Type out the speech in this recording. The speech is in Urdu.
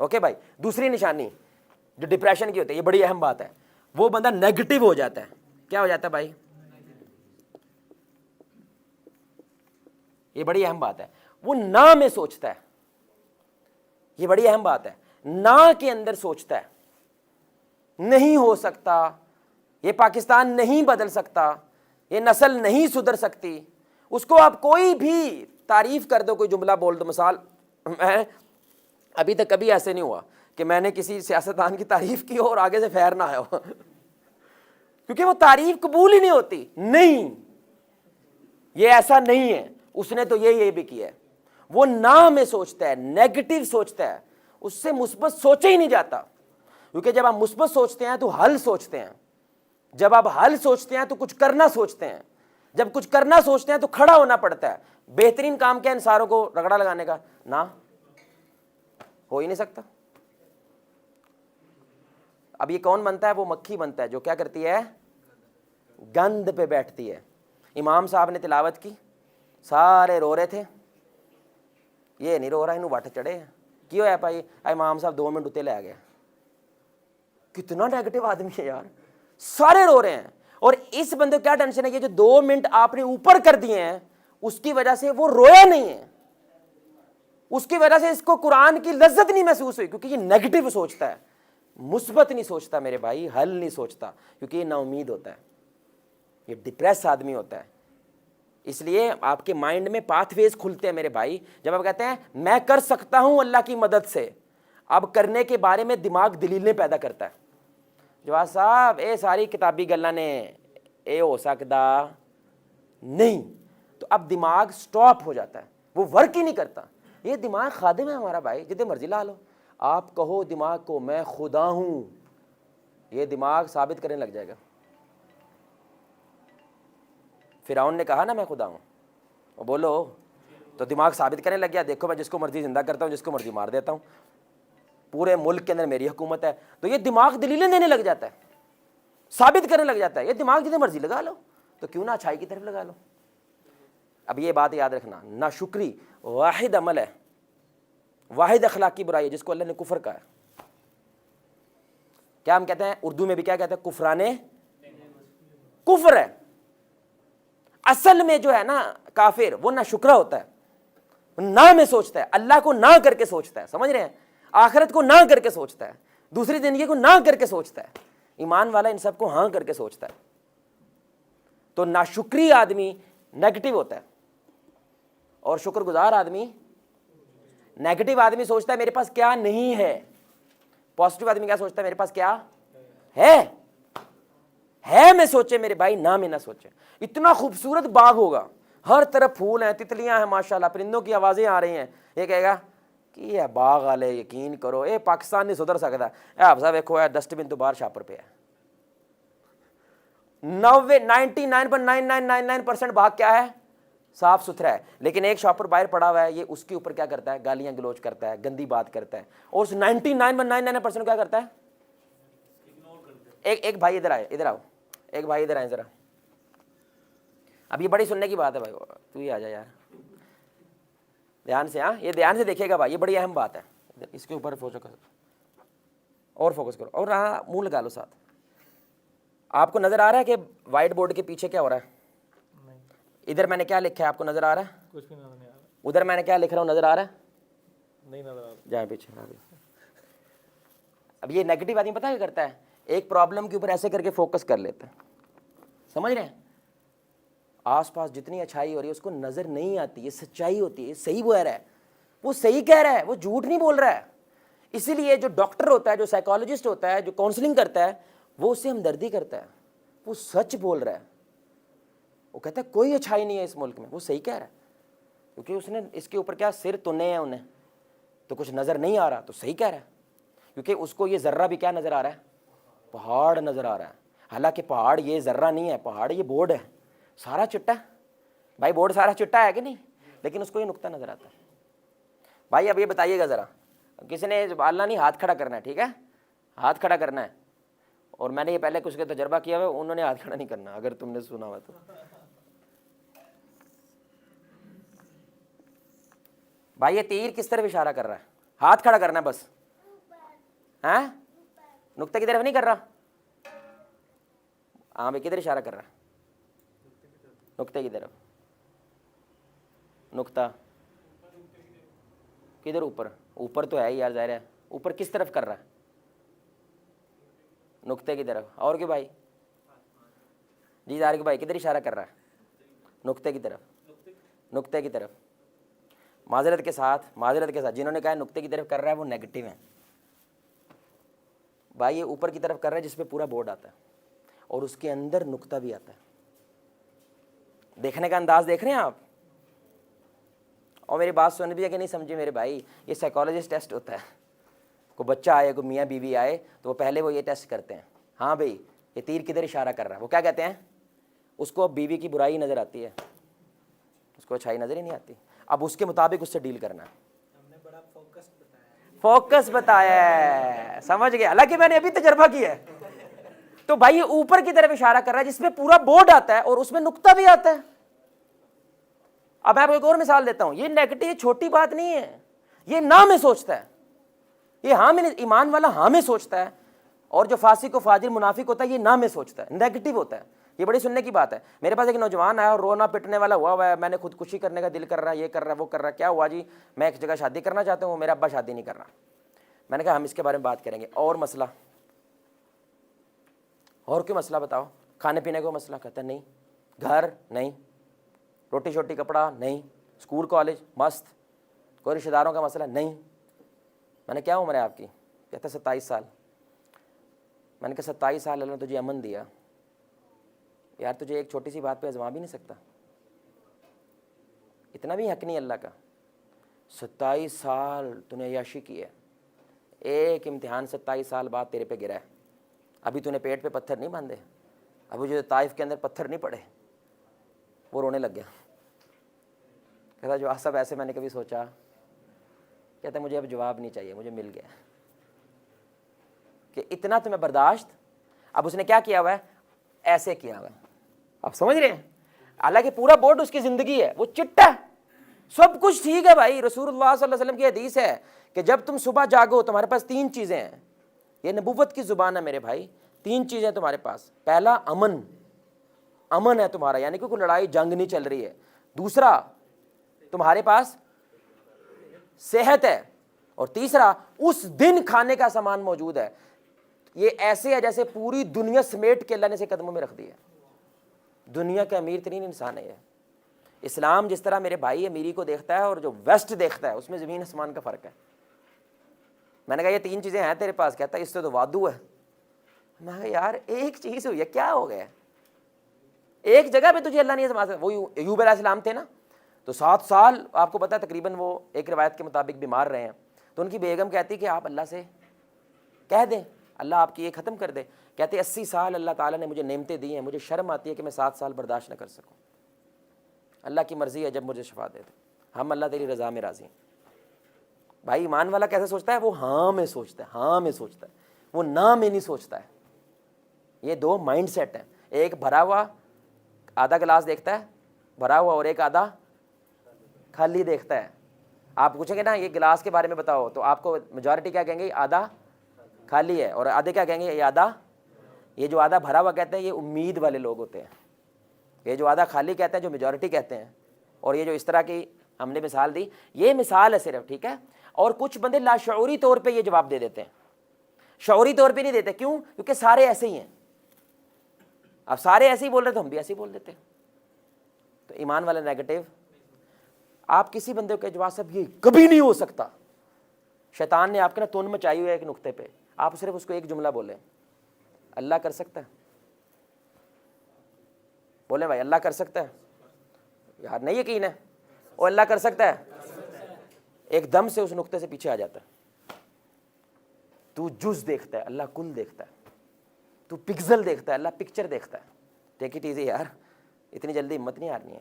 اوکے بھائی. دوسری نشانی جو ڈپریشن کی ہوتی ہے, یہ بڑی اہم بات ہے, وہ بندہ نیگیٹو ہو جاتا ہے. کیا ہو جاتا ہے بھائی؟ یہ بڑی اہم بات ہے. وہ نہ میں سوچتا ہے, یہ بڑی اہم بات ہے, نہ کے اندر سوچتا ہے, نہیں ہو سکتا, یہ پاکستان نہیں بدل سکتا, یہ نسل نہیں سدھر سکتی. اس کو آپ کوئی بھی تعریف کر دو, کوئی جملہ بول دو. مثال, میں ابھی تک کبھی ایسے نہیں ہوا کہ میں نے کسی سیاستدان کی تعریف کی ہو اور آگے سے فیر نہ آیا ہو, کیونکہ وہ تعریف قبول ہی نہیں ہوتی. نہیں, یہ ایسا نہیں ہے, اس نے تو یہ بھی کیا ہے. وہ نہ میں سوچتا ہے, نیگیٹو سوچتا ہے, اس سے مثبت سوچے ہی نہیں جاتا. کیونکہ جب آپ مثبت سوچتے ہیں تو حل سوچتے ہیں, جب آپ حل سوچتے ہیں تو کچھ کرنا سوچتے ہیں, جب کچھ کرنا سوچتے ہیں تو کھڑا ہونا پڑتا ہے. بہترین کام کیا ہے انسانوں کو رگڑا لگانے کا؟ نہ ہو ہی نہیں سکتا. اب یہ کون بنتا ہے؟ وہ مکھی بنتا ہے جو کیا کرتی ہے؟ گند پہ بیٹھتی ہے. امام صاحب نے تلاوت کی, سارے رو رہے تھے, یہ نہیں رو رہا, انہوں وٹ چڑھے. کیوں ہے بھائی؟ امام صاحب 2 منٹ اتنے لے گئے. کتنا نیگیٹو آدمی ہے یار, سارے رو رہے ہیں. اور اس بندے کو کیا ٹینشن ہے؟ یہ جو 2 منٹ آپ نے اوپر کر دیے ہیں, اس کی وجہ سے وہ رویا نہیں ہے, اس کی وجہ سے اس کو قرآن کی لذت نہیں محسوس ہوئی, کیونکہ یہ نیگیٹو سوچتا ہے, مثبت نہیں سوچتا میرے بھائی, حل نہیں سوچتا, کیونکہ یہ نا امید ہوتا ہے, یہ ڈپریس آدمی ہوتا ہے. اس لیے آپ کے مائنڈ میں پاتھ ویز کھلتے ہیں میرے بھائی. جب آپ کہتے ہیں میں کر سکتا ہوں اللہ کی مدد سے, اب کرنے کے بارے میں دماغ دلیلیں پیدا کرتا ہے. جواز صاحب اے ساری کتابی گلاں نے اے ہو سکتا نہیں, تو اب دماغ سٹاپ ہو جاتا ہے, وہ ورک ہی نہیں کرتا. یہ دماغ خادم ہے ہمارا بھائی, جتنے مرضی لا لو. آپ کہو دماغ کو میں خدا ہوں, یہ دماغ ثابت کرنے لگ جائے گا. فرعون نے کہا نا میں خدا ہوں, وہ بولو, تو دماغ ثابت کرنے لگ گیا, دیکھو میں جس کو مرضی زندہ کرتا ہوں, جس کو مرضی مار دیتا ہوں, پورے ملک کے اندر میری حکومت ہے. تو یہ دماغ دلیلیں دینے لگ جاتا ہے, ثابت کرنے لگ جاتا ہے. یہ دماغ جتنے مرضی لگا لو, تو کیوں نہ اچھائی کی طرف لگا لو. اب یہ بات یاد رکھنا, ناشکری واحد عمل ہے, واحد اخلاقی برائی ہے جس کو اللہ نے کفر کہا ہے. کیا ہم کہتے ہیں اردو میں بھی, کیا کہتے ہیں؟ کفران کفر ہے. اصل میں جو ہے نا کافر, وہ نہ شکرا ہوتا ہے, نہ میں سوچتا ہے, اللہ کو نہ کر کے سوچتا ہے, سمجھ رہے ہیں؟ آخرت کو نہ کر کے سوچتا ہے, دوسری زندگی کو نہ کر کے سوچتا ہے. ایمان والا ان سب کو ہاں کر کے سوچتا ہے. تو ناشکری آدمی نیگیٹو ہوتا ہے, اور شکر گزار آدمی نیگیٹو. آدمی سوچتا ہے میرے پاس کیا نہیں ہے, پازیٹو آدمی کیا سوچتا ہے؟ میرے پاس کیا ہے میں سوچے میرے بھائی, نہ میں نہ سوچے. اتنا خوبصورت باغ ہوگا, ہر طرف پھول ہیں, تتلیاں ہیں ماشاءاللہ, پرندوں کی آوازیں آ رہی ہیں. یہ کہے گا کہ یہ باغ والے یقین کرو اے پاکستان نہیں سدھر سکتا. اے آپ صاحب دیکھو ڈسٹ بن تو باہر شاپر پہ ہے. 99.9999% باغ کیا ہے؟ صاف ستھرا ہے. لیکن ایک شاپر باہر پڑا ہوا ہے, یہ اس کے اوپر کیا کرتا ہے؟ گالیاں گلوچ کرتا ہے, گندی بات کرتا ہے. اور اس 99.99% کیا کرتا ہے؟ ایک بھائی ادھر آئے, ادھر آؤ, ایک بھائی ادھر آئے ذرا. اب یہ بڑی سننے کی بات ہے بھائی, تو ہی آ جا یار, دھیان سے. ہاں یہ دھیان سے دیکھے گا بھائی, یہ بڑی اہم بات ہے. اس کے اوپر فوکس کرو, اور فوکس کرو, اور ہاں منہ لگا لو ساتھ. آپ کو نظر آ رہا ہے کہ وائٹ بورڈ کے پیچھے کیا ہو رہا ہے؟ ادھر میں نے کیا لکھا ہے آپ کو نظر آ رہا ہے؟ کچھ بھی نظر نہیں آ رہا. ادھر میں نے کیا لکھ رہا ہوں نظر آ رہا ہے؟ نہیں نظر آ رہا. جائیں پیچھے. اب یہ نیگیٹو آدمی پتہ کیا کرتا ہے؟ ایک پرابلم کے اوپر ایسے کر کے فوکس کر لیتا ہے, سمجھ رہے ہیں؟ آس پاس جتنی اچھائی ہو رہی ہے اس کو نظر نہیں آتی, یہ سچائی ہوتی ہے, یہ صحیح بول رہا ہے, وہ صحیح کہہ رہا ہے, وہ جھوٹ نہیں بول رہا ہے. اسی لیے جو ڈاکٹر ہوتا ہے, جو سائیکالوجسٹ ہوتا ہے, جو کاؤنسلنگ کرتا ہے, وہ اس سے ہمدردی کرتا ہے, وہ سچ بول رہا ہے. وہ کہتا ہے کوئی اچھائی نہیں ہے اس ملک میں, وہ صحیح کہہ رہا ہے, کیونکہ اس نے اس کے اوپر کیا سر تنے ہیں انہیں, تو کچھ نظر نہیں آ رہا, تو صحیح کہہ رہا ہے. کیونکہ اس کو یہ ذرہ بھی کیا نظر آ رہا ہے؟ پہاڑ نظر آ رہا ہے. حالانکہ پہاڑ یہ ذرہ نہیں ہے, پہاڑ یہ بورڈ ہے, سارا چٹا ہے بھائی, بورڈ سارا چٹا ہے کہ نہیں, لیکن اس کو یہ نقطہ نظر آتا ہے. بھائی اب یہ بتائیے گا ذرا, کسی نے اللہ نہیں ہاتھ کھڑا کرنا ہے, ٹھیک ہے, ہاتھ کھڑا کرنا ہے, اور میں نے یہ پہلے کچھ کا تجربہ کیا ہوا, انہوں نے ہاتھ کھڑا نہیں کرنا, اگر تم نے سنا ہوا تو. بھائی یہ تیر کس طرف اشارہ کر رہا ہے؟ ہاتھ کھڑا کرنا ہے بس, ہیں نقطے کی طرف نہیں کر رہا؟ ہاں بھائی کدھر اشارہ کر رہا ہے؟ نقطے کی طرف. نقطہ کدھر؟ اوپر. اوپر تو ہے یار ظاہر ہے. اوپر کس طرف کر رہا ہے؟ نقطے کی طرف. اور کیوں بھائی؟ جی ظاہر بھائی کدھر اشارہ کر رہا ہے؟ نقطے کی طرف. نقطے کی طرف. معذرت کے ساتھ جنہوں نے کہا ہے نقطے کی طرف کر رہا ہے وہ نیگیٹو ہیں بھائی. یہ اوپر کی طرف کر رہا ہے جس پہ پورا بورڈ آتا ہے اور اس کے اندر نقطہ بھی آتا ہے. دیکھنے کا انداز دیکھ رہے ہیں آپ؟ اور میری بات سن بھی ہے کہ نہیں سمجھے میرے بھائی؟ یہ سائیکالوجسٹ ٹیسٹ ہوتا ہے. کوئی بچہ آئے، کوئی میاں بیوی آئے تو وہ پہلے وہ یہ ٹیسٹ کرتے ہیں. ہاں بھائی یہ تیر کدھر اشارہ کر رہا ہے؟ وہ کیا کہتے ہیں؟ اس کو بیوی کی برائی نظر آتی ہے، اس کو اچھائی نظر ہی نہیں آتی. اب اس کے مطابق اس سے ڈیل کرنا ہے. فوکس بتایا ہے، سمجھ گئے؟ حالانکہ میں نے ابھی تجربہ کیا ہے. تو بھائی یہ اوپر کی طرف اشارہ کر رہا ہے جس میں پورا بورڈ آتا ہے اور اس میں نقطہ بھی آتا ہے. اب میں آپ کو ایک اور مثال دیتا ہوں. یہ نیگیٹو، یہ چھوٹی بات نہیں ہے. یہ نہ میں سوچتا ہے. یہ ہاں میں، ایمان والا ہاں میں سوچتا ہے، اور جو فاسق و فاجر منافق ہوتا ہے یہ نہ میں سوچتا ہے، نیگیٹو ہوتا ہے. یہ بڑی سننے کی بات ہے. میرے پاس ایک نوجوان آیا اور رونا پٹنے والا ہوا ہے، میں نے خودکشی کرنے کا دل کر رہا ہے، یہ کر رہا ہے، وہ کر رہا ہے. کیا ہوا جی؟ میں ایک جگہ شادی کرنا چاہتا ہوں، میرا ابا شادی نہیں کر رہا. میں نے کہا ہم اس کے بارے میں بات کریں گے. اور مسئلہ؟ اور کیوں مسئلہ بتاؤ؟ کھانے پینے کو مسئلہ؟ کہتا ہے نہیں. گھر نہیں، روٹی شوٹی کپڑا نہیں، اسکول کالج مست. کوئی رشتہ داروں کا مسئلہ نہیں. میں نے کیا عمر ہے آپ کی؟ کہتا ہے 27 سال. میں نے کہا 27 سال اللہ نے تجھے امن دیا یار، تجھے ایک چھوٹی سی بات پہ آزما بھی نہیں سکتا؟ اتنا بھی حق نہیں اللہ کا. 27 سال تو نے عیاشی کی ہے، ایک امتحان 27 سال بعد تیرے پہ گرا ہے. ابھی تو نے پیٹ پہ پتھر نہیں باندھے، ابھی جو طائف کے اندر پتھر نہیں پڑے. وہ رونے لگ گیا. کہتا جو سب ایسے میں نے کبھی سوچا. کہتا مجھے اب جواب نہیں چاہیے، مجھے مل گیا کہ اتنا تمہیں برداشت. اب اس نے کیا کیا ہوا ہے؟ ایسے کیا ہوا ہے. آپ سمجھ رہے ہیں؟ حالانکہ پورا بورڈ اس کی زندگی ہے، وہ چٹا ہے، سب کچھ ٹھیک ہے بھائی. رسول اللہ صلی اللہ علیہ وسلم کی حدیث ہے کہ جب تم صبح جاگو تمہارے پاس 3 چیزیں ہیں. یہ نبوت کی زبان ہے میرے بھائی. 3 چیزیں تمہارے پاس. پہلا امن ہے تمہارا، یعنی کہ کوئی لڑائی جنگ نہیں چل رہی ہے. دوسرا تمہارے پاس صحت ہے. اور تیسرا اس دن کھانے کا سامان موجود ہے. یہ ایسے ہے جیسے پوری دنیا سمیٹ کے اللہ نے اسے قدموں میں رکھ دی ہے. دنیا کا امیر ترین انسان ہے یہ. اسلام جس طرح میرے بھائی امیری کو دیکھتا ہے اور جو ویسٹ دیکھتا ہے اس میں زمین آسمان کا فرق ہے. میں نے کہا یہ 3 چیزیں ہیں تیرے پاس؟ کہتا ہے اس سے تو وادو ہے. میں کہا یار ایک چیز ہوئی ہے، کیا ہو گیا؟ ایک جگہ پہ تجھے اللہ نے آزما. وہ ایوب علیہ السلام تھے نا، تو 7 سال آپ کو پتا ہے تقریباً وہ ایک روایت کے مطابق بیمار رہے ہیں. تو ان کی بیگم کہتی کہ آپ اللہ سے کہہ دیں اللہ آپ کی یہ ختم کر دے. کہتے 80 سال اللہ تعالیٰ نے مجھے نعمتیں دی ہیں، مجھے شرم آتی ہے کہ میں 7 سال برداشت نہ کر سکوں. اللہ کی مرضی ہے جب مجھے شفا دے دے. ہم اللہ تیری رضا میں راضی ہیں. بھائی ایمان والا کیسے سوچتا ہے؟ وہ ہاں میں سوچتا ہے، ہاں میں سوچتا ہے، وہ نہ میں نہیں سوچتا ہے. یہ 2 مائنڈ سیٹ ہیں. ایک بھرا ہوا آدھا گلاس دیکھتا ہے بھرا ہوا، اور ایک آدھا خالی دیکھتا ہے. آپ پوچھیں گے نا یہ گلاس کے بارے میں بتاؤ تو آپ کو میجورٹی کیا کہیں گے؟ آدھا خالی ہے. اور آدھے کیا کہیں گے؟ یہ آدھا. یہ جو آدھا بھرا ہوا کہتے ہیں یہ امید والے لوگ ہوتے ہیں. یہ جو آدھا خالی کہتے ہیں جو میجورٹی کہتے ہیں. اور یہ جو اس طرح کی ہم نے مثال دی یہ مثال ہے صرف، ٹھیک ہے. اور کچھ بندے لاشعوری طور پہ یہ جواب دے دیتے ہیں، شعوری طور پہ نہیں دیتے. کیوں؟ کیونکہ سارے ایسے ہی ہیں. اب سارے ایسے ہی بول رہے تو ہم بھی ایسے ہی بول دیتے. تو ایمان والا نیگیٹو. آپ کسی بندے کو جواب صاحب یہ کبھی نہیں ہو سکتا. شیطان نے آپ کے نا تون مچائی ہوئی ہے ایک نقطے پہ. آپ صرف اس کو ایک جملہ بولیں اللہ کر سکتا ہے. بولیں بھائی اللہ کر سکتا ہے. یار نہیں یقین ہے وہ اللہ کر سکتا ہے؟ ایک دم سے اس نقطے سے پیچھے آ جاتا ہے. تو جز دیکھتا ہے اللہ کل دیکھتا ہے. تو پکسل دیکھتا ہے اللہ پکچر دیکھتا ہے. ٹیک اٹ ایزی یار، اتنی جلدی ہمت نہیں ہارنی ہے.